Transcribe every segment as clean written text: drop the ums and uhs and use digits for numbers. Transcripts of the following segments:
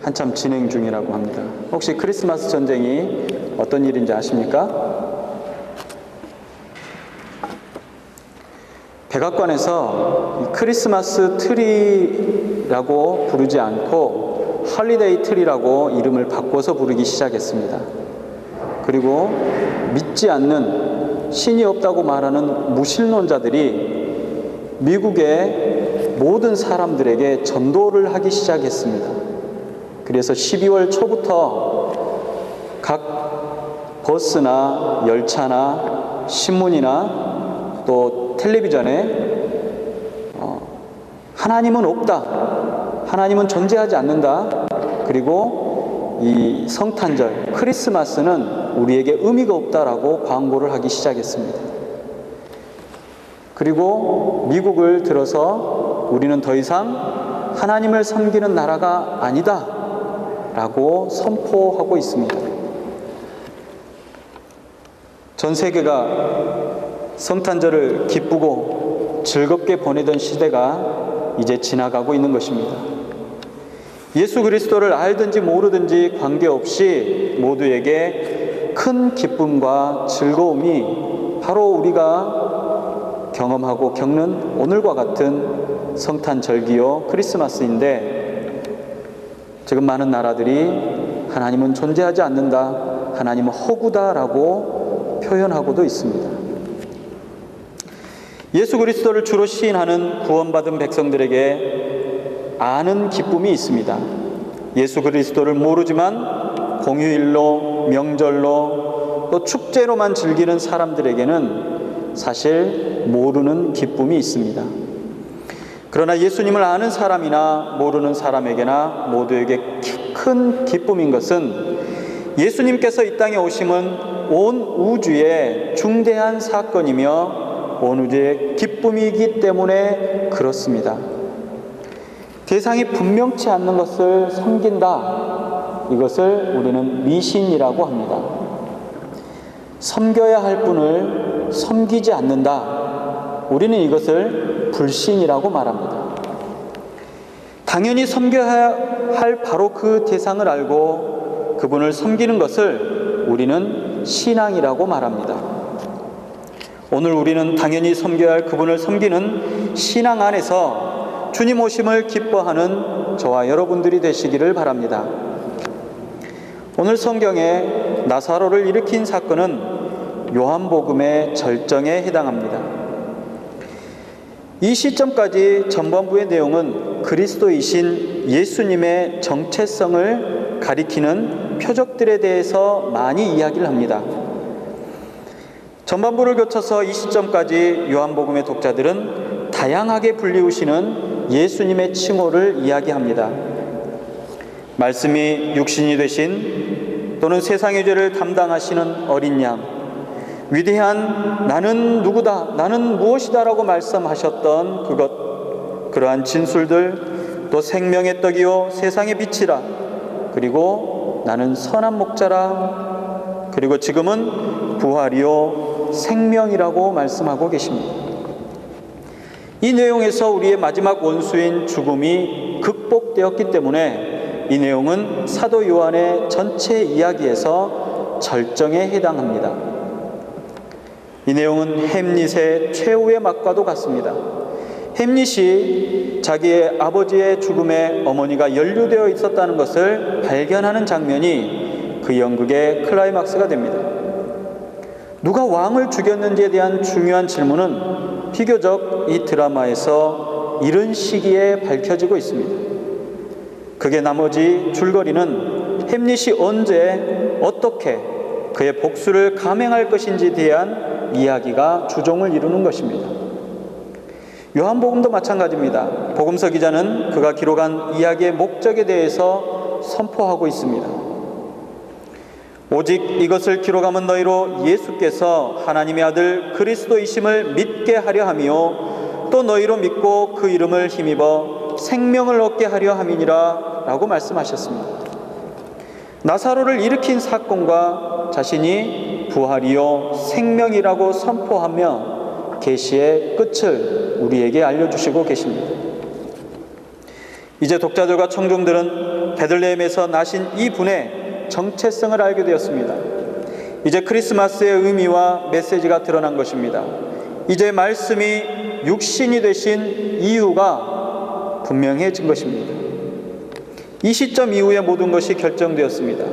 한참 진행 중이라고 합니다. 혹시 크리스마스 전쟁이 어떤 일인지 아십니까? 백악관에서 이 크리스마스 트리라고 부르지 않고 홀리데이 트리라고 이름을 바꿔서 부르기 시작했습니다. 그리고 믿지 않는, 신이 없다고 말하는 무신론자들이 미국의 모든 사람들에게 전도를 하기 시작했습니다. 그래서 12월 초부터 각 버스나 열차나 신문이나 또 텔레비전에 하나님은 없다, 하나님은 존재하지 않는다, 그리고 이 성탄절, 크리스마스는 우리에게 의미가 없다라고 광고를 하기 시작했습니다. 그리고 미국을 들어서 우리는 더 이상 하나님을 섬기는 나라가 아니다 라고 선포하고 있습니다. 전 세계가 성탄절을 기쁘고 즐겁게 보내던 시대가 이제 지나가고 있는 것입니다. 예수 그리스도를 알든지 모르든지 관계없이 모두에게 큰 기쁨과 즐거움이 바로 우리가 경험하고 겪는 오늘과 같은 성탄절기요 크리스마스인데, 지금 많은 나라들이 하나님은 존재하지 않는다, 하나님은 허구다라고 표현하고도 있습니다. 예수 그리스도를 주로 시인하는 구원받은 백성들에게 아는 기쁨이 있습니다. 예수 그리스도를 모르지만 공휴일로, 명절로, 또 축제로만 즐기는 사람들에게는 사실 모르는 기쁨이 있습니다. 그러나 예수님을 아는 사람이나 모르는 사람에게나 모두에게 큰 기쁨인 것은 예수님께서 이 땅에 오심은 온 우주의 중대한 사건이며 온 우주의 기쁨이기 때문에 그렇습니다. 대상이 분명치 않는 것을 섬긴다, 이것을 우리는 미신이라고 합니다. 섬겨야 할 분을 섬기지 않는다, 우리는 이것을 불신이라고 말합니다. 당연히 섬겨야 할 바로 그 대상을 알고 그분을 섬기는 것을 우리는 신앙이라고 말합니다. 오늘 우리는 당연히 섬겨야 할 그분을 섬기는 신앙 안에서 주님 오심을 기뻐하는 저와 여러분들이 되시기를 바랍니다. 오늘 성경에 나사로를 일으킨 사건은 요한복음의 절정에 해당합니다. 이 시점까지 전반부의 내용은 그리스도이신 예수님의 정체성을 가리키는 표적들에 대해서 많이 이야기를 합니다. 전반부를 거쳐서 이 시점까지 요한복음의 독자들은 다양하게 불리우시는 예수님의 칭호를 이야기합니다. 말씀이 육신이 되신, 또는 세상의 죄를 담당하시는 어린 양, 위대한 나는 누구다, 나는 무엇이다 라고 말씀하셨던 그러한 진술들, 또 생명의 떡이요 세상의 빛이라, 그리고 나는 선한 목자라, 그리고 지금은 부활이요 생명이라고 말씀하고 계십니다. 이 내용에서 우리의 마지막 원수인 죽음이 극복되었기 때문에 이 내용은 사도 요한의 전체 이야기에서 절정에 해당합니다. 이 내용은 햄릿의 최후의 막과도 같습니다. 햄릿이 자기의 아버지의 죽음에 어머니가 연루되어 있었다는 것을 발견하는 장면이 그 연극의 클라이막스가 됩니다. 누가 왕을 죽였는지에 대한 중요한 질문은 비교적 이 드라마에서 이른 시기에 밝혀지고 있습니다. 극의 나머지 줄거리는 햄릿이 언제 어떻게 그의 복수를 감행할 것인지에 대한 이야기가 주종을 이루는 것입니다. 요한복음도 마찬가지입니다. 복음서 기자는 그가 기록한 이야기의 목적에 대해서 선포하고 있습니다. 오직 이것을 기록하면 너희로 예수께서 하나님의 아들 그리스도이심을 믿게 하려 하며 또 너희로 믿고 그 이름을 힘입어 생명을 얻게 하려 함이니라 라고 말씀하셨습니다. 나사로를 일으킨 사건과 자신이 부활이요 생명이라고 선포하며 계시의 끝을 우리에게 알려주시고 계십니다. 이제 독자들과 청중들은 베들레헴에서 나신 이 분의 정체성을 알게 되었습니다. 이제 크리스마스의 의미와 메시지가 드러난 것입니다. 이제 말씀이 육신이 되신 이유가 분명해진 것입니다. 이 시점 이후에 모든 것이 결정되었습니다.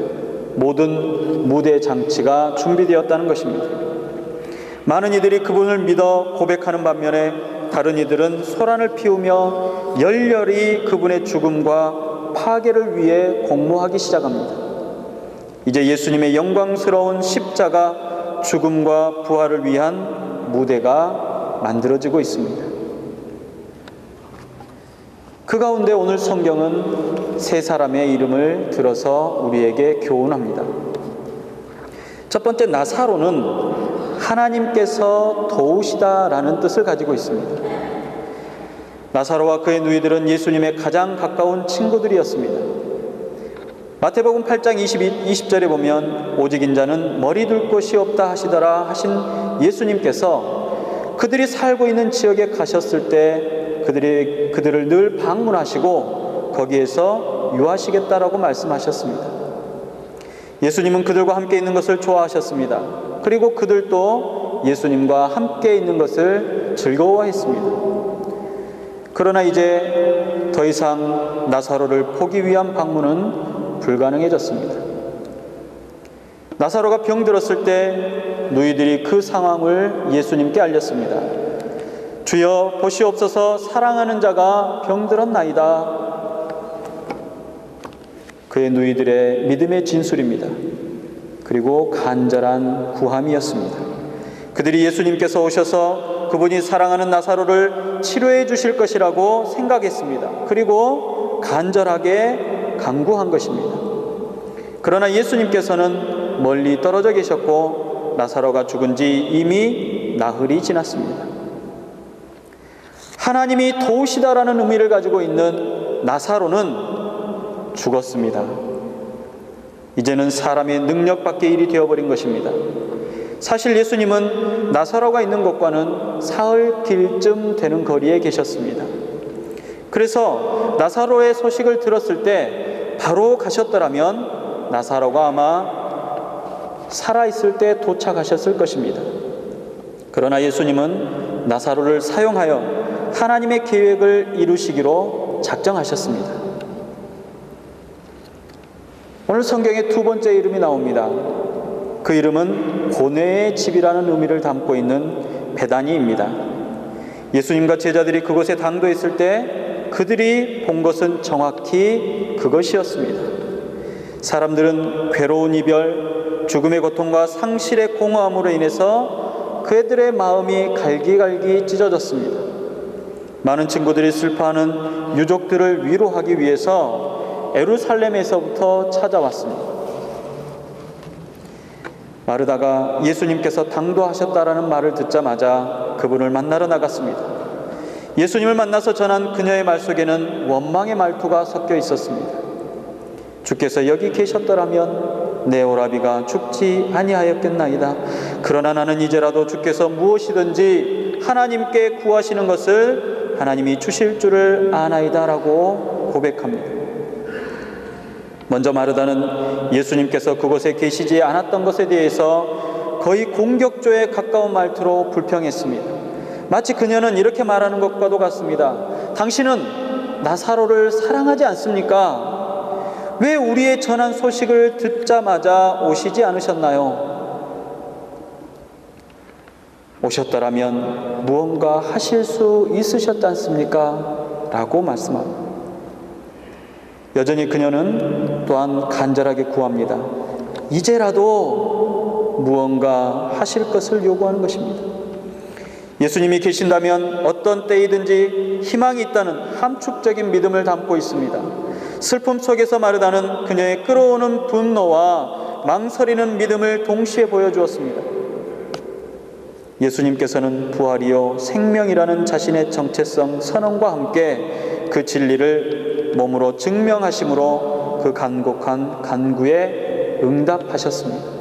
모든 무대 장치가 준비되었다는 것입니다. 많은 이들이 그분을 믿어 고백하는 반면에 다른 이들은 소란을 피우며 열렬히 그분의 죽음과 파괴를 위해 공모하기 시작합니다. 이제 예수님의 영광스러운 십자가 죽음과 부활을 위한 무대가 만들어지고 있습니다. 그 가운데 오늘 성경은 세 사람의 이름을 들어서 우리에게 교훈합니다. 첫 번째, 나사로는 하나님께서 도우시다라는 뜻을 가지고 있습니다. 나사로와 그의 누이들은 예수님의 가장 가까운 친구들이었습니다. 마태복음 8장 20절에 보면 오직 인자는 머리 둘 곳이 없다 하시더라 하신 예수님께서 그들이 살고 있는 지역에 가셨을 때 그들을 늘 방문하시고 거기에서 유하시겠다라고 말씀하셨습니다. 예수님은 그들과 함께 있는 것을 좋아하셨습니다. 그리고 그들도 예수님과 함께 있는 것을 즐거워했습니다. 그러나 이제 더 이상 나사로를 보기 위한 방문은 불가능해졌습니다. 나사로가 병들었을 때 누이들이 그 상황을 예수님께 알렸습니다. 주여 보시옵소서, 사랑하는 자가 병들었나이다. 그의 누이들의 믿음의 진술입니다. 그리고 간절한 구함이었습니다. 그들이 예수님께서 오셔서 그분이 사랑하는 나사로를 치료해 주실 것이라고 생각했습니다. 그리고 간절하게 간구한 것입니다. 그러나 예수님께서는 멀리 떨어져 계셨고 나사로가 죽은 지 이미 나흘이 지났습니다. 하나님이 도우시다라는 의미를 가지고 있는 나사로는 죽었습니다. 이제는 사람의 능력 밖의 일이 되어버린 것입니다. 사실 예수님은 나사로가 있는 곳과는 사흘 길쯤 되는 거리에 계셨습니다. 그래서 나사로의 소식을 들었을 때 바로 가셨더라면 나사로가 아마 살아있을 때 도착하셨을 것입니다. 그러나 예수님은 나사로를 사용하여 하나님의 계획을 이루시기로 작정하셨습니다. 오늘 성경에 두 번째 이름이 나옵니다. 그 이름은 고뇌의 집이라는 의미를 담고 있는 베다니입니다. 예수님과 제자들이 그곳에 당도했을 때 그들이 본 것은 정확히 그것이었습니다. 사람들은 괴로운 이별, 죽음의 고통과 상실의 공허함으로 인해서 그들의 마음이 갈기갈기 찢어졌습니다. 많은 친구들이 슬퍼하는 유족들을 위로하기 위해서 예루살렘에서부터 찾아왔습니다. 마르다가 예수님께서 당도하셨다라는 말을 듣자마자 그분을 만나러 나갔습니다. 예수님을 만나서 전한 그녀의 말 속에는 원망의 말투가 섞여 있었습니다. 주께서 여기 계셨더라면 내 오라비가 죽지 아니하였겠나이다. 그러나 나는 이제라도 주께서 무엇이든지 하나님께 구하시는 것을 하나님이 주실 줄을 아나이다 라고 고백합니다. 먼저 마르다는 예수님께서 그곳에 계시지 않았던 것에 대해서 거의 공격조에 가까운 말투로 불평했습니다. 마치 그녀는 이렇게 말하는 것과도 같습니다. 당신은 나사로를 사랑하지 않습니까? 왜 우리의 전한 소식을 듣자마자 오시지 않으셨나요? 오셨더라면 무언가 하실 수 있으셨지 않습니까? 라고 말씀합니다. 여전히 그녀는 또한 간절하게 구합니다. 이제라도 무언가 하실 것을 요구하는 것입니다. 예수님이 계신다면 어떤 때이든지 희망이 있다는 함축적인 믿음을 담고 있습니다. 슬픔 속에서 마르다는 그녀의 끓어오는 분노와 망설이는 믿음을 동시에 보여주었습니다. 예수님께서는 부활이요 생명이라는 자신의 정체성 선언과 함께 그 진리를 몸으로 증명하심으로 그 간곡한 간구에 응답하셨습니다.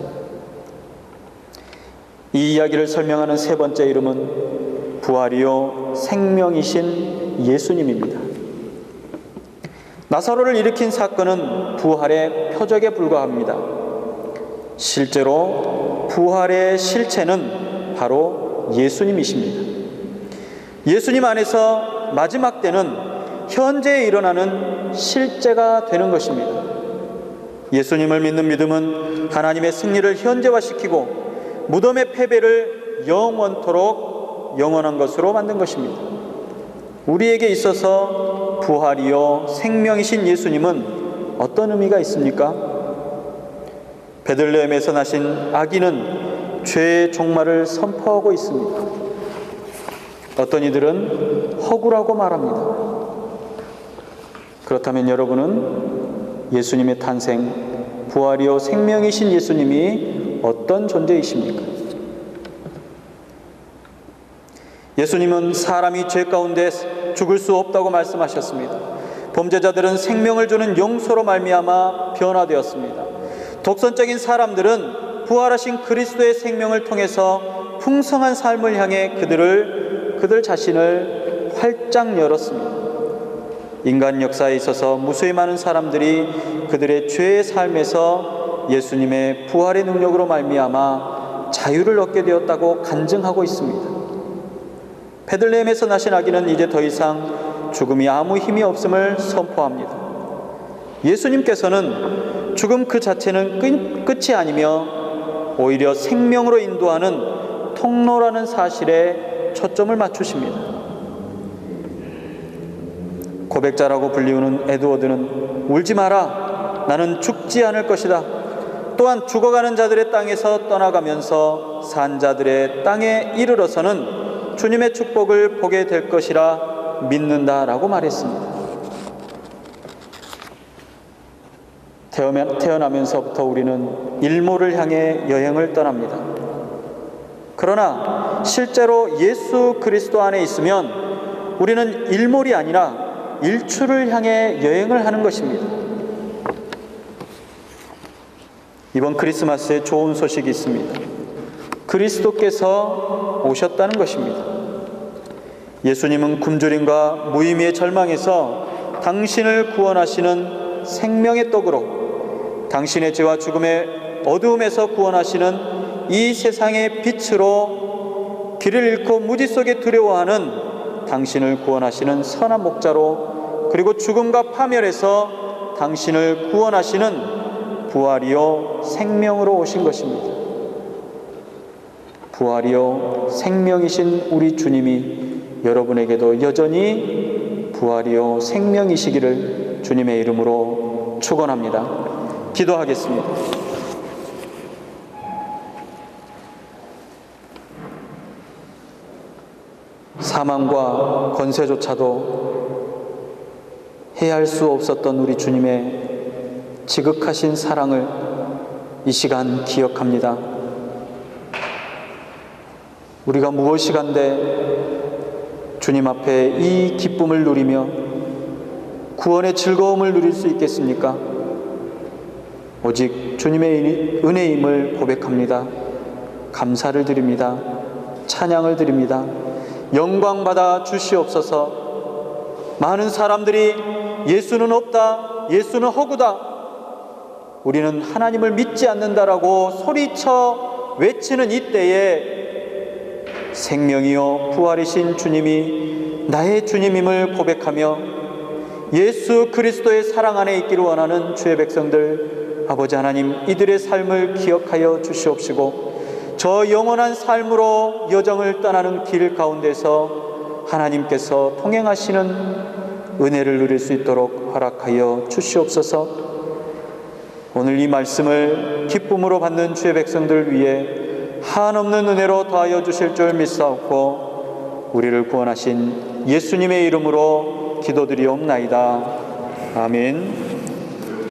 이 이야기를 설명하는 세 번째 이름은 부활이요 생명이신 예수님입니다. 나사로를 일으킨 사건은 부활의 표적에 불과합니다. 실제로 부활의 실체는 바로 예수님이십니다. 예수님 안에서 마지막 때는 현재에 일어나는 실제가 되는 것입니다. 예수님을 믿는 믿음은 하나님의 승리를 현재화시키고 무덤의 패배를 영원토록 영원한 것으로 만든 것입니다. 우리에게 있어서 부활이요 생명이신 예수님은 어떤 의미가 있습니까? 베들레헴에서 나신 아기는 죄의 종말을 선포하고 있습니다. 어떤 이들은 허구라고 말합니다. 그렇다면 여러분은 예수님의 탄생, 부활이요 생명이신 예수님이 어떤 존재이십니까? 예수님은 사람이 죄 가운데 죽을 수 없다고 말씀하셨습니다. 범죄자들은 생명을 주는 용서로 말미암아 변화되었습니다. 독선적인 사람들은 부활하신 그리스도의 생명을 통해서 풍성한 삶을 향해 그들 자신을 활짝 열었습니다. 인간 역사에 있어서 무수히 많은 사람들이 그들의 죄의 삶에서 예수님의 부활의 능력으로 말미암아 자유를 얻게 되었다고 간증하고 있습니다. 베들레헴에서 나신 아기는 이제 더 이상 죽음이 아무 힘이 없음을 선포합니다. 예수님께서는 죽음 그 자체는 끝이 아니며 오히려 생명으로 인도하는 통로라는 사실에 초점을 맞추십니다. 고백자라고 불리우는 에드워드는 울지 마라, 나는 죽지 않을 것이다. 또한 죽어가는 자들의 땅에서 떠나가면서 산 자들의 땅에 이르러서는 주님의 축복을 보게 될 것이라 믿는다라고 말했습니다. 태어나면서부터 우리는 일몰을 향해 여행을 떠납니다. 그러나 실제로 예수 그리스도 안에 있으면 우리는 일몰이 아니라 일출을 향해 여행을 하는 것입니다. 이번 크리스마스에 좋은 소식이 있습니다. 그리스도께서 오셨다는 것입니다. 예수님은 굶주림과 무의미의 절망에서 당신을 구원하시는 생명의 떡으로, 당신의 죄와 죽음의 어두움에서 구원하시는 이 세상의 빛으로, 길을 잃고 무지 속에 두려워하는 당신을 구원하시는 선한 목자로, 그리고 죽음과 파멸에서 당신을 구원하시는 부활이요 생명으로 오신 것입니다. 부활이요 생명이신 우리 주님이 여러분에게도 여전히 부활이요 생명이시기를 주님의 이름으로 축원합니다. 기도하겠습니다. 사망과 권세조차도 해할 수 없었던 우리 주님의 지극하신 사랑을 이 시간 기억합니다. 우리가 무엇이간데 주님 앞에 이 기쁨을 누리며 구원의 즐거움을 누릴 수 있겠습니까? 오직 주님의 은혜임을 고백합니다. 감사를 드립니다. 찬양을 드립니다. 영광 받아 주시옵소서. 많은 사람들이 예수는 없다, 예수는 허구다, 우리는 하나님을 믿지 않는다라고 소리쳐 외치는 이때에 생명이요 부활이신 주님이 나의 주님임을 고백하며 예수 그리스도의 사랑 안에 있기를 원하는 주의 백성들, 아버지 하나님, 이들의 삶을 기억하여 주시옵시고 저 영원한 삶으로 여정을 떠나는 길 가운데서 하나님께서 통행하시는 은혜를 누릴 수 있도록 허락하여 주시옵소서. 오늘 이 말씀을 기쁨으로 받는 주의 백성들 위해 한없는 은혜로 더하여 주실 줄 믿사옵고 우리를 구원하신 예수님의 이름으로 기도드리옵나이다. 아멘.